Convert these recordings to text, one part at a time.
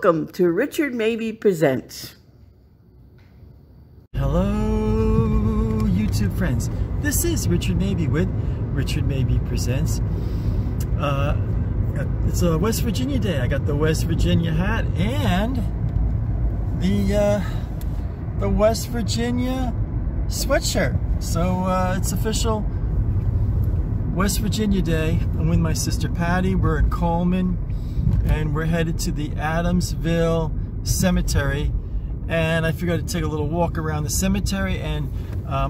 Welcome to Richard Mabey Presents. Hello, YouTube friends. This is Richard Mabey with Richard Mabey Presents. It's a West Virginia day. I got the West Virginia hat and the West Virginia sweatshirt. So it's official West Virginia day. I'm with my sister Patty. We're in Coleman and we're headed to the Adamsville cemetery. And I figured I'd take a little walk around the cemetery, and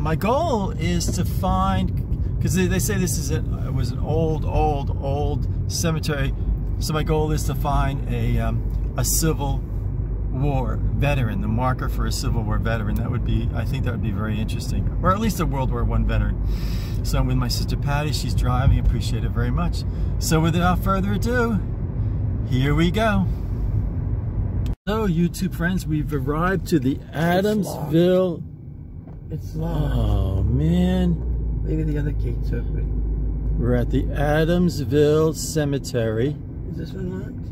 my goal is to find, because they say this is it was an old cemetery, so my goal is to find a Civil War veteran, the marker for a Civil War veteran. That would be, I think that would be very interesting, or at least a World War I veteran. So I'm with my sister Patty. She's driving. Appreciate it very much. So without further ado, here we go. So, YouTube friends, we've arrived to the Adamsville. It's locked. Oh, man. Maybe the other gate's open. We're at the Adamsville Cemetery. Is this one locked?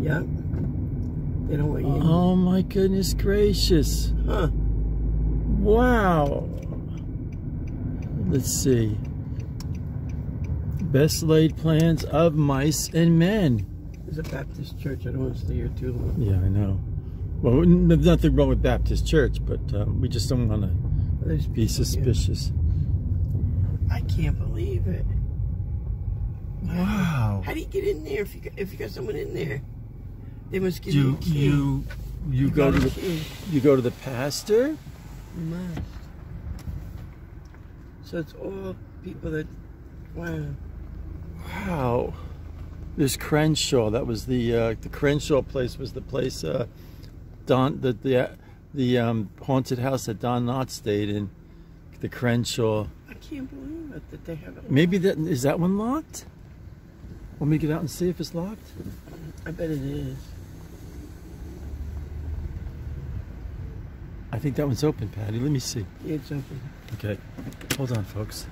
Yep. They don't want you in. Oh, my goodness gracious. Huh. Wow. Let's see. Best laid plans of mice and men. It's a Baptist church. I don't want to stay here too long. Yeah, I know. Well, there's nothing wrong with Baptist church, but we just don't want to be suspicious. I can't believe it. Wow. How do you get in there if you got someone in there? They must give you a key. You go to the pastor? You must. So it's all people that, wow. Wow. There's Crenshaw. That was the Crenshaw place. Was the place the haunted house that Don Knott stayed in. The Crenshaw. I can't believe it that they have it. Maybe is that one locked? Want me to get out and see if it's locked? I bet it is. I think that one's open, Patty. Let me see. Yeah, it's open. Okay, hold on, folks.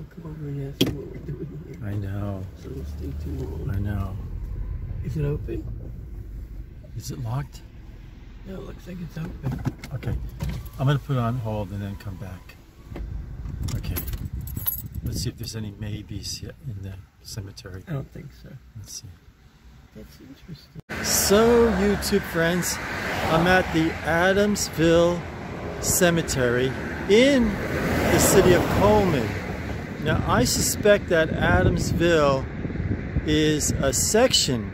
Come over and ask me what we're doing here. I know. So we'll stay too long. I know. Is it open? Is it locked? No, it looks like it's open. Okay. I'm going to put it on hold and then come back. Okay. Let's see if there's any maybes yet in the cemetery. I don't think so. Let's see. That's interesting. So, YouTube friends, I'm at the Adamsville Cemetery in the city of Coleman. Now, I suspect that Adamsville is a section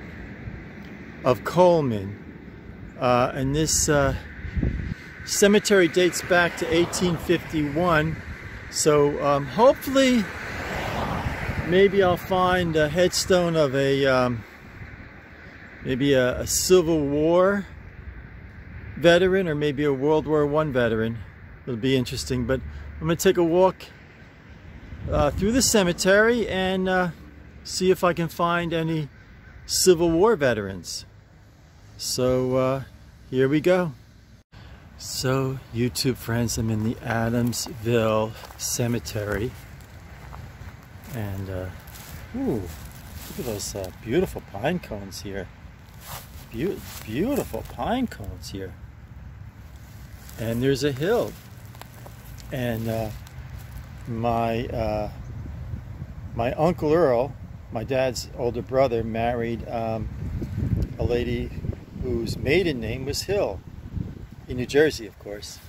of Coleman, and this cemetery dates back to 1851. So hopefully, maybe I'll find a headstone of maybe a Civil War veteran, or maybe a World War I veteran. It'll be interesting. But I'm going to take a walk through the cemetery and see if I can find any Civil War veterans. So here we go. So, YouTube friends, I'm in the Adamsville Cemetery, and ooh, look at those beautiful pine cones here. Beautiful pine cones here. And there's a hill, and my Uncle Earl, my dad's older brother, married a lady whose maiden name was Hill, in New Jersey, of course.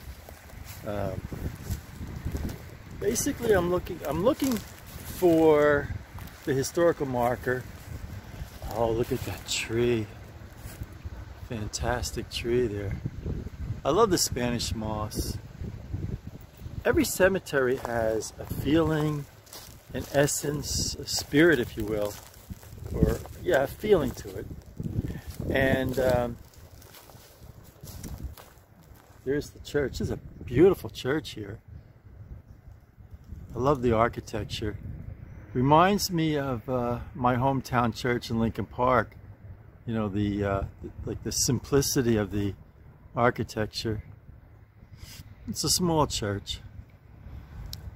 Basically, I'm looking for the historical marker. Oh, look at that tree! Fantastic tree there. I love the Spanish moss. Every cemetery has a feeling, an essence, a spirit, if you will, or yeah, a feeling to it. And there's the church. This is a beautiful church here. I love the architecture. Reminds me of my hometown church in Lincoln Park. You know, like the simplicity of the architecture. It's a small church.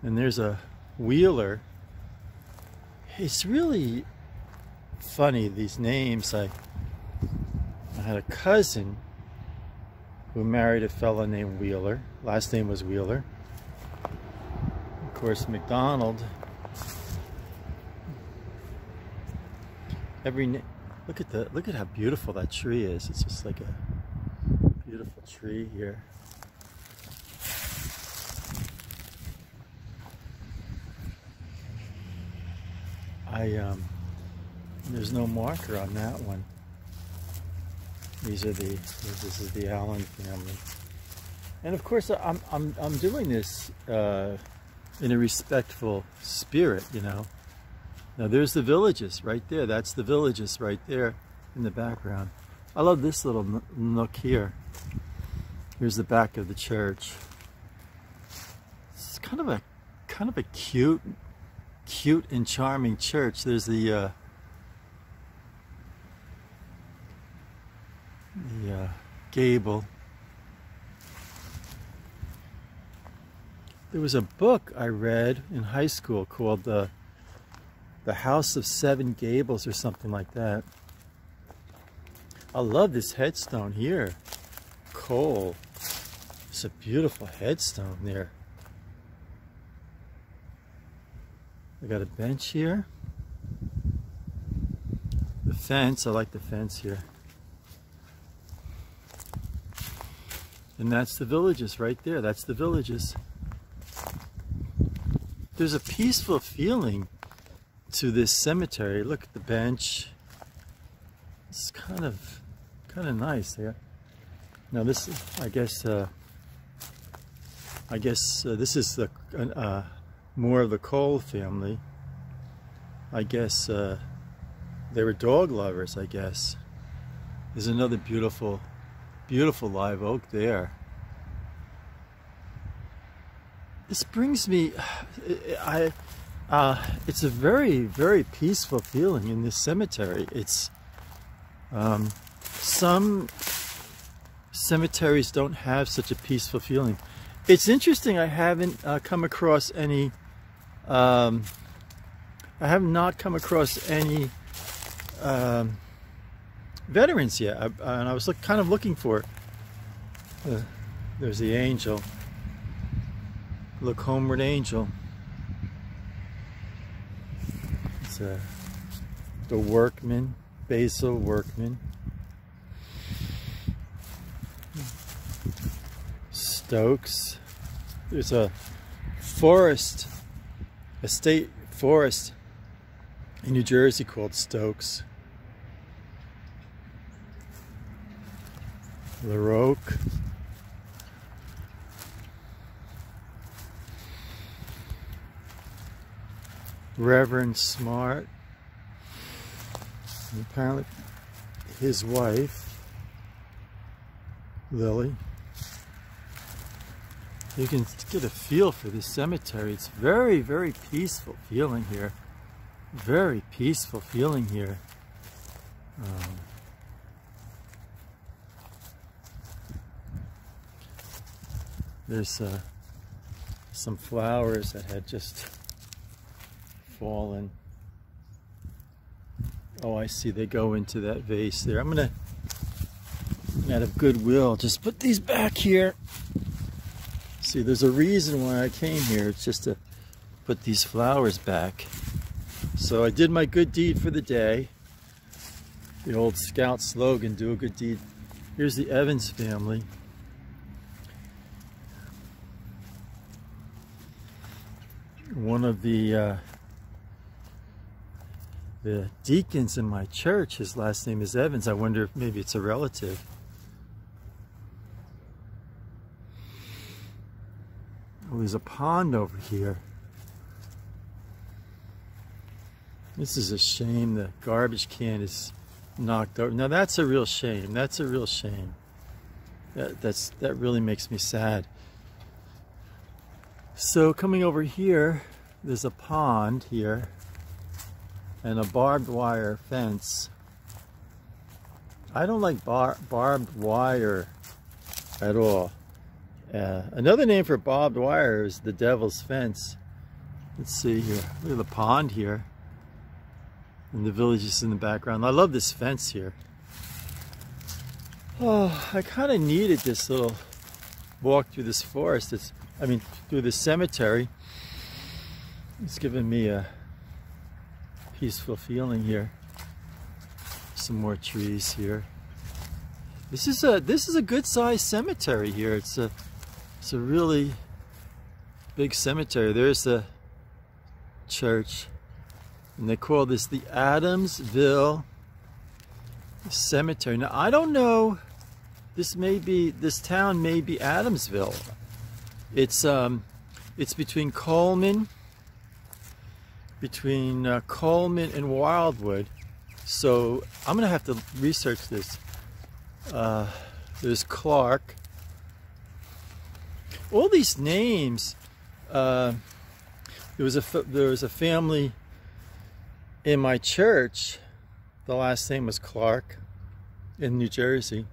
And there's a wheeler. It's really funny, these names. I had a cousin who married a fellow named Wheeler. Last name was Wheeler. Of course, McDonald. Look at how beautiful that tree is. It's just like a beautiful tree here. There's no marker on that one. This is the Allen family. And of course, I'm doing this in a respectful spirit, you know. Now there's the villages right there. That's the villages right there in the background. I love this little nook here. Here's the back of the church. It's kind of a cute and charming church. There's the gable. There was a book I read in high school called The House of Seven Gables or something like that. I love this headstone here. Cole. It's a beautiful headstone there. I got a bench here. The fence, I like the fence here. And that's the villages right there. That's the villages. There's a peaceful feeling to this cemetery. Look at the bench. It's kind of nice there. Now this, I guess this is the more of the Cole family. I guess they were dog lovers, I guess. There's another beautiful live oak there. This brings me, it's a very peaceful feeling in this cemetery. It's, some cemeteries don't have such a peaceful feeling. It's interesting, I haven't come across any, I have not come across any veterans yet, and I was kind of looking for it. There's the angel. Look, homeward angel. It's the workman, Basil Workman. Stokes. There's a forest, a state forest in New Jersey called Stokes. LaRoque. Reverend Smart. And apparently his wife, Lily. You can get a feel for this cemetery. It's very peaceful feeling here. Very peaceful feeling here. There's some flowers that had just fallen. Oh, I see. They go into that vase there. I'm gonna, out of goodwill, just put these back here. See, there's a reason why I came here. It's just to put these flowers back. So I did my good deed for the day. The old Scout slogan, do a good deed. Here's the Evans family. One of the deacons in my church, his last name is Evans. I wonder if maybe it's a relative. Oh, there's a pond over here. This is a shame. The garbage can is knocked over. Now that's a real shame. That's a real shame. That really makes me sad. So coming over here, there's a pond here and a barbed wire fence. I don't like barbed wire at all. Another name for barbed wire is the devil's fence. Let's see here. Look at the pond here. And the village is in the background. I love this fence here. Oh, I kind of needed this little walk through this forest. Through this cemetery. It's giving me a peaceful feeling here. Some more trees here. This is a good sized cemetery here. It's a really big cemetery. There's the church, and they call this the Adamsville Cemetery. Now I don't know. This town may be Adamsville. It's between Coleman and Wildwood. So I'm gonna have to research this. There's Clark. All these names. There was a family in my church. The last name was Clark in New Jersey.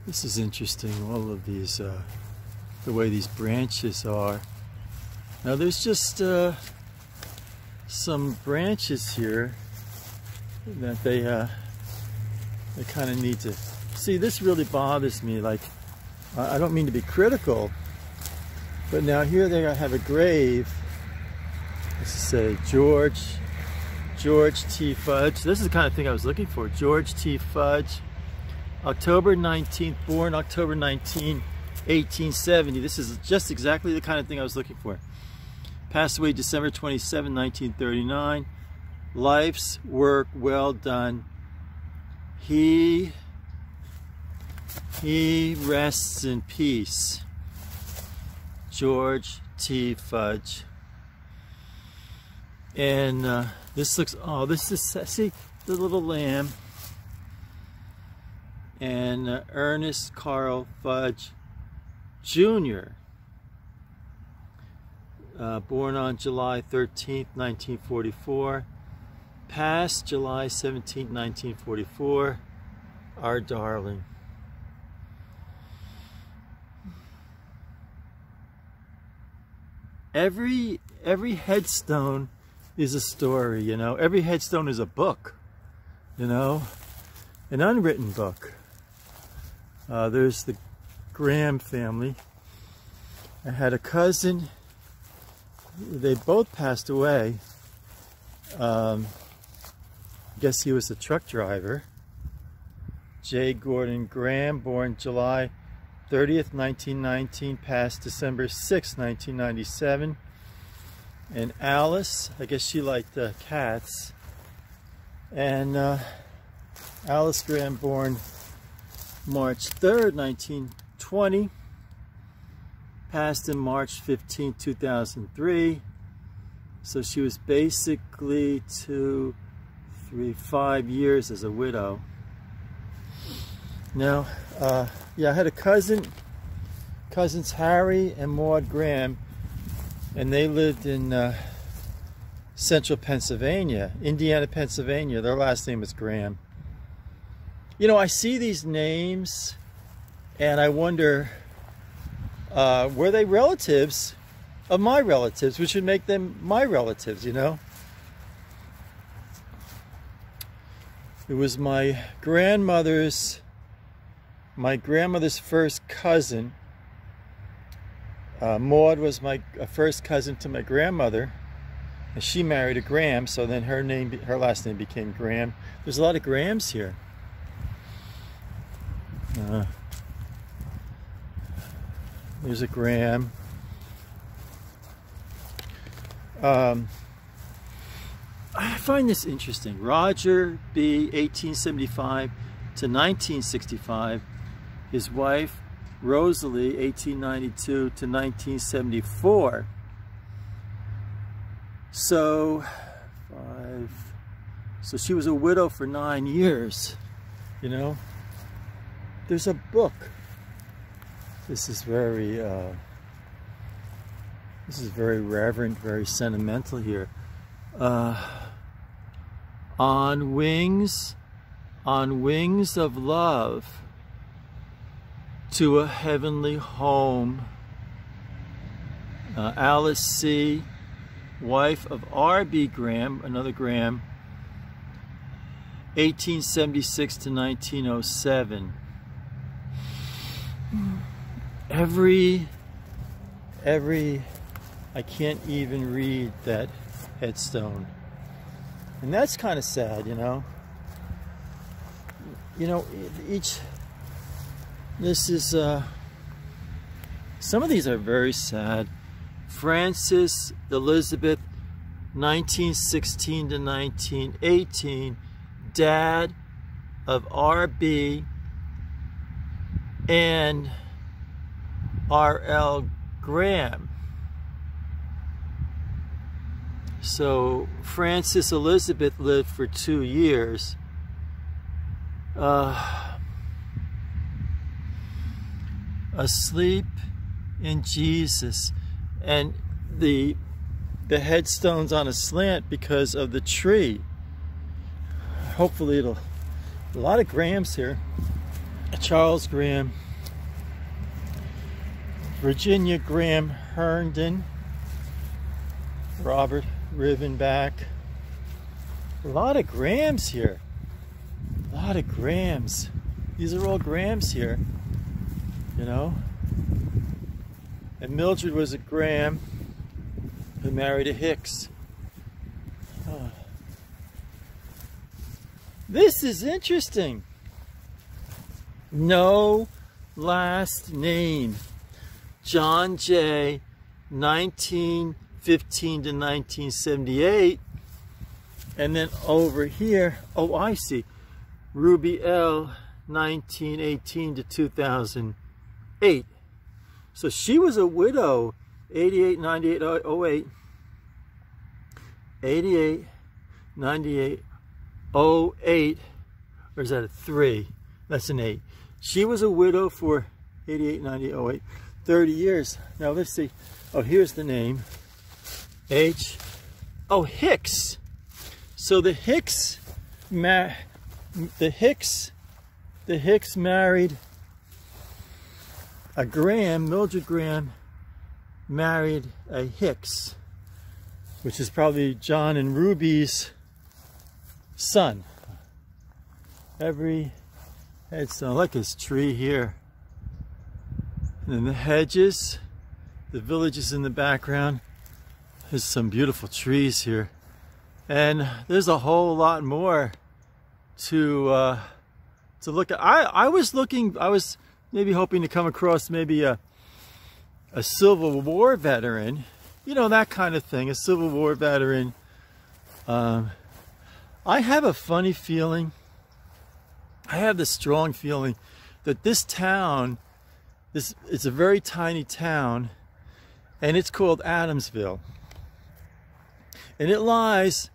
This is interesting. All of these, the way these branches are. Now there's just some branches here that they kind of need to see. This really bothers me. Like, I don't mean to be critical, but now here they have a grave. Let's say George T. Fudge. This is the kind of thing I was looking for. George T. Fudge, October 19th, born October 19, 1870. This is just exactly the kind of thing I was looking for. Passed away December 27, 1939. Life's work well done. He rests in peace. George T. Fudge. And this looks, oh, this is, see, the little lamb. And Ernest Carl Fudge Jr. Born on July 13th, 1944. Passed July 17th, 1944. Our darling. Every headstone is a story, you know. Every headstone is a book, you know, an unwritten book. There's the Graham family. I had a cousin. They both passed away. I guess he was a truck driver. J. Gordon Graham, born July 30th, 1919, passed December 6th, 1997. And Alice, I guess she liked cats. And Alice Graham, born March 3rd, 1920, passed in March 15, 2003. So she was basically 2, 3, 5 years as a widow. Now, yeah, I had a cousins Harry and Maud Graham, and they lived in central Pennsylvania, Indiana, Pennsylvania. Their last name is Graham. You know, I see these names and I wonder, were they relatives of my relatives, which would make them my relatives, you know? It was my grandmother's first cousin. Maud was my first cousin to my grandmother, and she married a Graham, so then her last name became Graham. There's a lot of Grahams here. There's a Graham. I find this interesting. Roger B., 1875 to 1965. His wife, Rosalie, 1892 to 1974. So she was a widow for 9 years, you know? There's a book. This is very reverent, very sentimental here. On wings of love, to a heavenly home, Alice C., wife of R.B. Graham, another Graham, 1876 to 1907. Every, I can't even read that headstone. And that's kind of sad, you know. You know, this is, some of these are very sad. Francis Elizabeth, 1916 to 1918, dad of R.B. and R.L. Graham. So Francis Elizabeth lived for 2 years. Asleep in Jesus, and the headstone's on a slant because of the tree. Hopefully a lot of Grahams here. Charles Graham, Virginia Graham Herndon, Robert Rivenback. A lot of Grahams here. A lot of Grahams. These are all Grahams here, you know. And Mildred was a Graham who married a Hicks. Oh. This is interesting. No last name. John J., 1915 to 1978. And then over here, oh, I see. Ruby L., 1918 to 2008. So she was a widow, 88, 98, 08. 88, 98, 08. Or is that a 3? That's an 8. She was a widow for 88, 98, 08. 30 years. Now let's see. Oh, here's the name. H. Oh, Hicks. So the Hicks married a Graham. Mildred Graham married a Hicks, which is probably John and Ruby's son. Every headstone, like this tree here. And then the hedges, the villages in the background. There's some beautiful trees here. And there's a whole lot more to look at. I was maybe hoping to come across maybe a Civil War veteran, you know, that kind of thing, a Civil War veteran. I have a funny feeling, I have this strong feeling that this town, it's a very tiny town, and it's called Adamsville. And it lies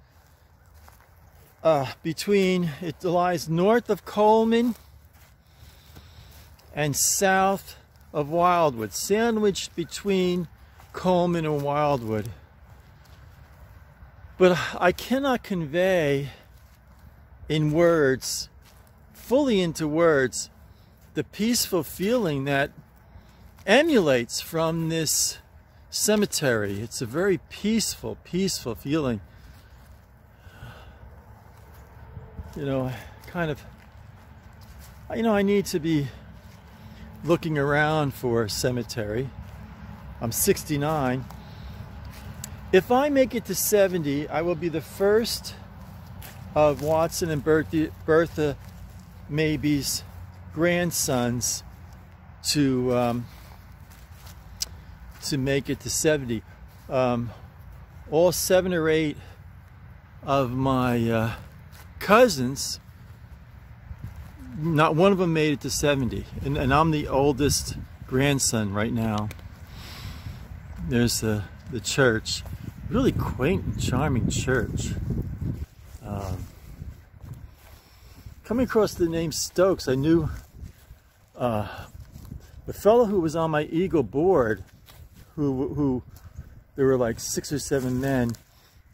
it lies north of Coleman and south of Wildwood, sandwiched between Coleman and Wildwood. But I cannot convey in words, fully into words, the peaceful feeling that emulates from this cemetery. It's a very peaceful feeling. You know, kind of, you know, I need to be looking around for a cemetery. I'm 69. If I make it to 70, I will be the first of Watson and Bertha Mabey's grandsons to make it to 70. All 7 or 8 of my cousins, not one of them made it to 70, and I'm the oldest grandson right now. There's the church, really quaint and charming church. Coming across the name Stokes, I knew the fellow who was on my Eagle board, who there were like 6 or 7 men,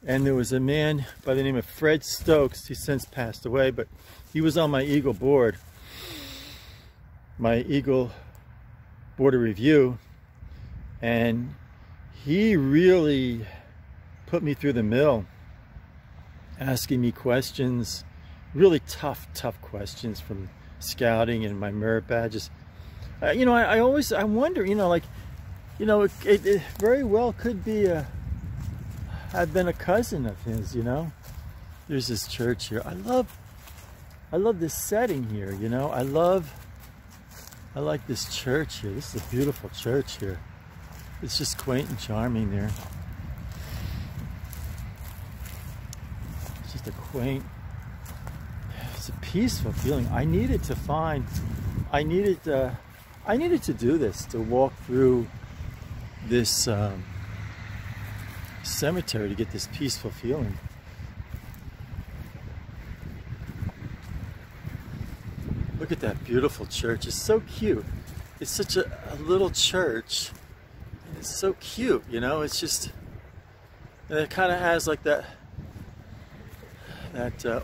and there was a man by the name of Fred Stokes. He's since passed away, but he was on my Eagle board, my Eagle Board of Review, and he really put me through the mill, asking me questions, really tough questions from scouting and my merit badges. You know, I wonder, you know, like, you know, it very well could be I've been a cousin of his, you know. There's this church here. I love this setting here, you know. I like this church here. This is a beautiful church here. It's just quaint and charming there. It's just a quaint, it's a peaceful feeling. I needed to do this, to walk through this cemetery to get this peaceful feeling. Look at that beautiful church. It's so cute. It's such a little church. It's so cute, you know. It's just, and it kind of has like that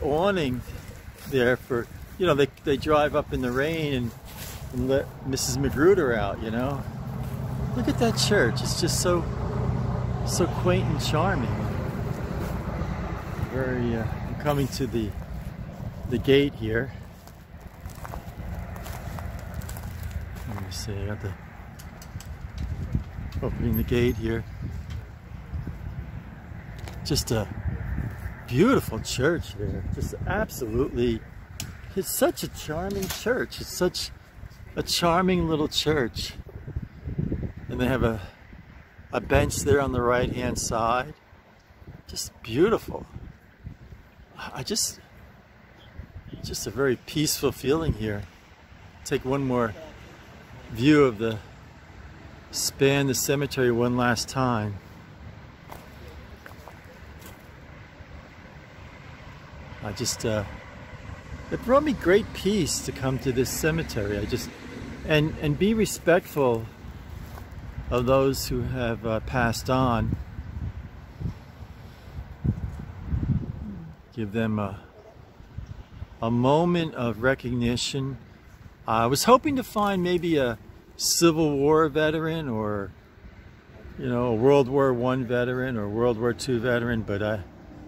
awning there for, you know, they drive up in the rain and let Mrs. Magruder out, you know. Look at that church. It's just so quaint and charming. I'm coming to the gate here. Let me see, I got the opening the gate here. Just a beautiful church there. Just absolutely, it's such a charming church. It's such a charming little church. And they have a bench there on the right hand side. Just beautiful. Just a very peaceful feeling here. Take one more view of the cemetery one last time. It brought me great peace to come to this cemetery. And be respectful of those who have passed on. Give them a moment of recognition. I was hoping to find maybe a Civil War veteran, or, you know, a World War I veteran or World War II veteran, but I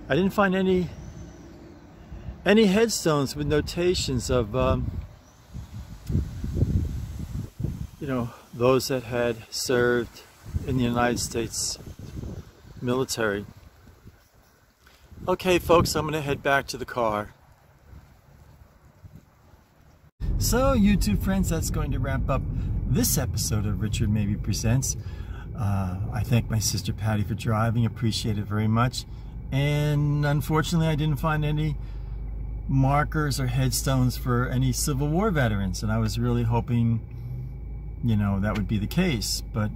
didn't find any headstones with notations of you know, those that had served in the United States military. Okay, folks, I'm going to head back to the car. So, YouTube friends, that's going to wrap up this episode of Richard Mabey Presents. I thank my sister Patty for driving, appreciate it very much. And unfortunately, I didn't find any markers or headstones for any Civil War veterans, and I was really hoping, you know, that would be the case, but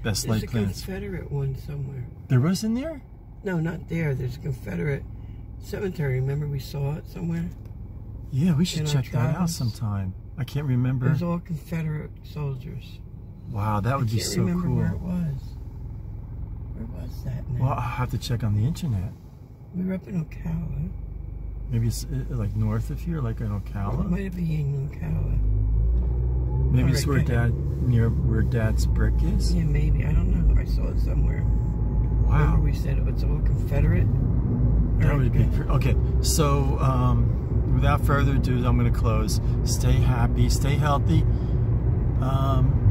best laid plans. There's a Confederate one somewhere. There was in there? No, not there. There's a Confederate cemetery. Remember we saw it somewhere? Yeah, we should check that out sometime. I can't remember. It was all Confederate soldiers. Wow, that would be so cool. I can't remember where it was. Where was that now? Well, I'll have to check on the internet. We were up in Ocala. Maybe it's like north of here, like in Ocala? Well, it might have been in Ocala. Maybe it's near where Dad's brick is? Yeah, maybe. I don't know. I saw it somewhere. Wow. Remember we said it's all Confederate? That would be okay. So, without further ado, I'm going to close. Stay happy, stay healthy,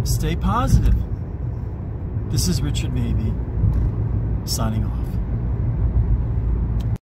stay positive. This is Richard Mabey, signing off.